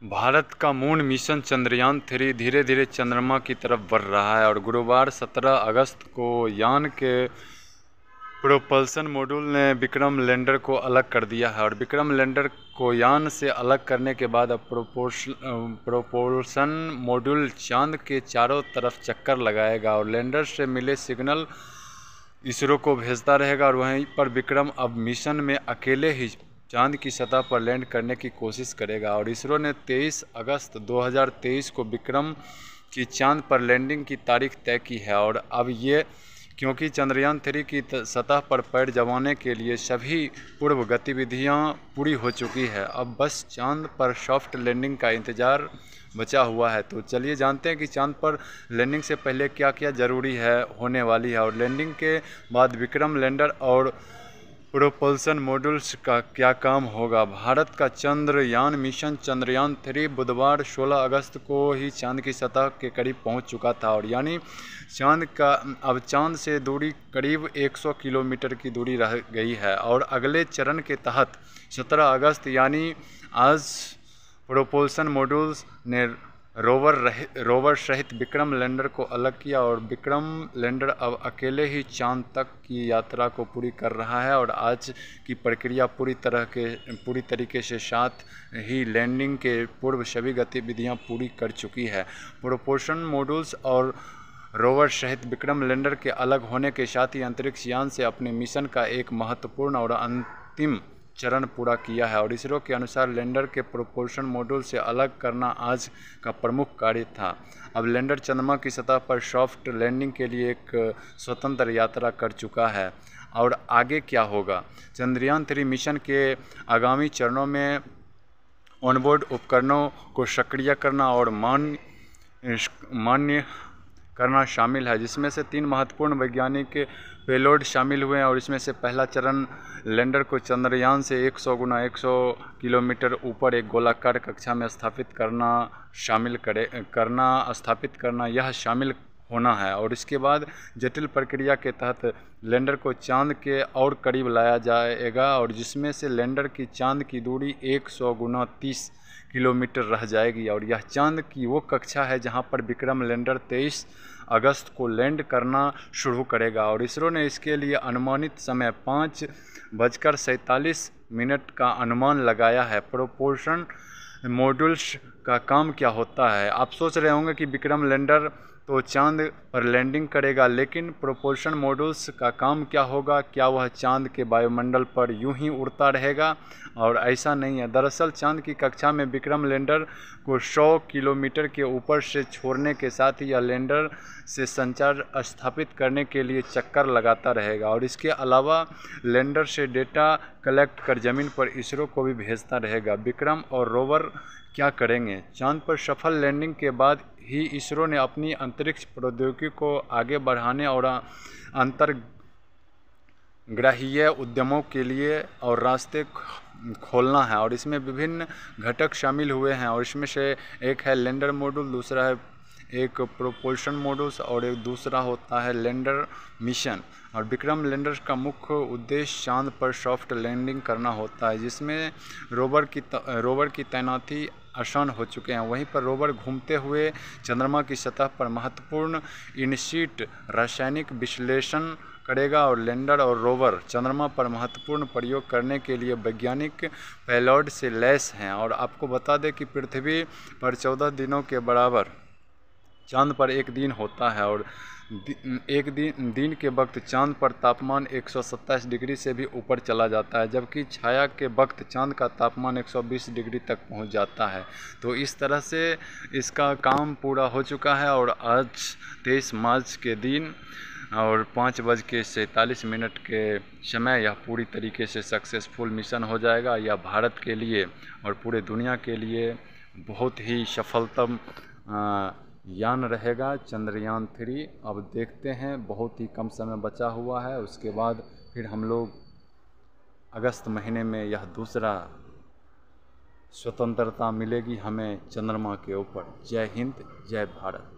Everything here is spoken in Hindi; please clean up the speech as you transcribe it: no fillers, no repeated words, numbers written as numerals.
भारत का मून मिशन चंद्रयान-3 धीरे धीरे चंद्रमा की तरफ बढ़ रहा है और गुरुवार 17 अगस्त को यान के प्रोपल्सन मॉड्यूल ने विक्रम लैंडर को अलग कर दिया है। और विक्रम लैंडर को यान से अलग करने के बाद अब प्रोपल्सन मॉड्यूल चांद के चारों तरफ चक्कर लगाएगा और लैंडर से मिले सिग्नल इसरो को भेजता रहेगा। और वहीं पर विक्रम अब मिशन में अकेले ही चांद की सतह पर लैंड करने की कोशिश करेगा। और इसरो ने 23 अगस्त 2023 को विक्रम की चांद पर लैंडिंग की तारीख तय की है। और अब ये क्योंकि चंद्रयान-3 की सतह पर पैर जमाने के लिए सभी पूर्व गतिविधियां पूरी हो चुकी है, अब बस चांद पर सॉफ्ट लैंडिंग का इंतज़ार बचा हुआ है। तो चलिए जानते हैं कि चांद पर लैंडिंग से पहले क्या क्या ज़रूरी है होने वाली है और लैंडिंग के बाद विक्रम लैंडर और प्रोपल्सन मॉड्यूल्स का क्या काम होगा। भारत का चंद्रयान मिशन चंद्रयान-3 बुधवार 16 अगस्त को ही चांद की सतह के करीब पहुंच चुका था और यानी अब चांद से दूरी करीब 100 किलोमीटर की दूरी रह गई है। और अगले चरण के तहत 17 अगस्त यानी आज प्रोपल्सन मॉड्यूल्स ने रोवर सहित विक्रम लैंडर को अलग किया और विक्रम लैंडर अब अकेले ही चांद तक की यात्रा को पूरी कर रहा है। और आज की प्रक्रिया पूरी तरीके से साथ ही लैंडिंग के पूर्व सभी गतिविधियां पूरी कर चुकी है। प्रोपल्सन मॉड्यूल्स और रोवर सहित विक्रम लैंडर के अलग होने के साथ ही अंतरिक्ष यान से अपने मिशन का एक महत्वपूर्ण और अंतिम चरण पूरा किया है। और इसरो के अनुसार लैंडर के प्रोपल्सन मॉड्यूल से अलग करना आज का प्रमुख कार्य था। अब लैंडर चंद्रमा की सतह पर सॉफ्ट लैंडिंग के लिए एक स्वतंत्र यात्रा कर चुका है। और आगे क्या होगा? चंद्रयान-3 मिशन के आगामी चरणों में ऑनबोर्ड उपकरणों को सक्रिय करना और मान्य करना शामिल है, जिसमें से 3 महत्वपूर्ण वैज्ञानिक पेलोड शामिल हुए हैं। और इसमें से पहला चरण लैंडर को चंद्रयान से 100 गुना 100 किलोमीटर ऊपर एक गोलाकार कक्षा में स्थापित करना यह शामिल होना है। और इसके बाद जटिल प्रक्रिया के तहत लैंडर को चांद के और करीब लाया जाएगा और जिसमें से लैंडर की चांद की दूरी 100 गुना 30 किलोमीटर रह जाएगी। और यह चांद की वो कक्षा है जहां पर विक्रम लैंडर 23 अगस्त को लैंड करना शुरू करेगा। और इसरो ने इसके लिए अनुमानित समय 5:47 का अनुमान लगाया है। प्रोपल्सन मॉड्यूल्स का काम क्या होता है? आप सोच रहे होंगे कि विक्रम लैंडर तो चांद पर लैंडिंग करेगा, लेकिन प्रोपल्सन मॉड्यूल्स का काम क्या होगा? क्या वह चांद के वायुमंडल पर यूं ही उड़ता रहेगा? और ऐसा नहीं है। दरअसल चांद की कक्षा में विक्रम लैंडर को 100 किलोमीटर के ऊपर से छोड़ने के साथ ही यह लैंडर से संचार स्थापित करने के लिए चक्कर लगाता रहेगा। और इसके अलावा लैंडर से डेटा कलेक्ट कर ज़मीन पर इसरो को भी भेजता रहेगा। विक्रम और रोवर क्या करेंगे? चांद पर सफल लैंडिंग के बाद ही इसरो ने अपनी अंतरिक्ष प्रौद्योगिकी को आगे बढ़ाने और अंतर्ग्रहीय उद्यमों के लिए और रास्ते खोलना है। और इसमें विभिन्न घटक शामिल हुए हैं और इसमें से एक है लैंडर मॉड्यूल, दूसरा है एक प्रोपल्सन मॉड्यूल्स और एक दूसरा होता है लैंडर मिशन। और विक्रम लैंडर का मुख्य उद्देश्य चांद पर सॉफ्ट लैंडिंग करना होता है, जिसमें रोवर की तैनाती आसान हो चुके हैं। वहीं पर रोवर घूमते हुए चंद्रमा की सतह पर महत्वपूर्ण इनसीट रासायनिक विश्लेषण करेगा। और लैंडर और रोवर चंद्रमा पर महत्वपूर्ण प्रयोग करने के लिए वैज्ञानिक पेलोड से लैस हैं। और आपको बता दें कि पृथ्वी पर 14 दिनों के बराबर चांद पर एक दिन होता है और एक दिन के वक्त चांद पर तापमान 127 डिग्री से भी ऊपर चला जाता है, जबकि छाया के वक्त चांद का तापमान 120 डिग्री तक पहुंच जाता है। तो इस तरह से इसका काम पूरा हो चुका है। और आज 23 मार्च के दिन और 5:47 के समय यह पूरी तरीके से सक्सेसफुल मिशन हो जाएगा। यह भारत के लिए और पूरे दुनिया के लिए बहुत ही सफलतम यान रहेगा चंद्रयान-3। अब देखते हैं, बहुत ही कम समय बचा हुआ है, उसके बाद फिर हम लोग अगस्त महीने में यह दूसरा स्वतंत्रता मिलेगी हमें चंद्रमा के ऊपर। जय हिंद, जय भारत।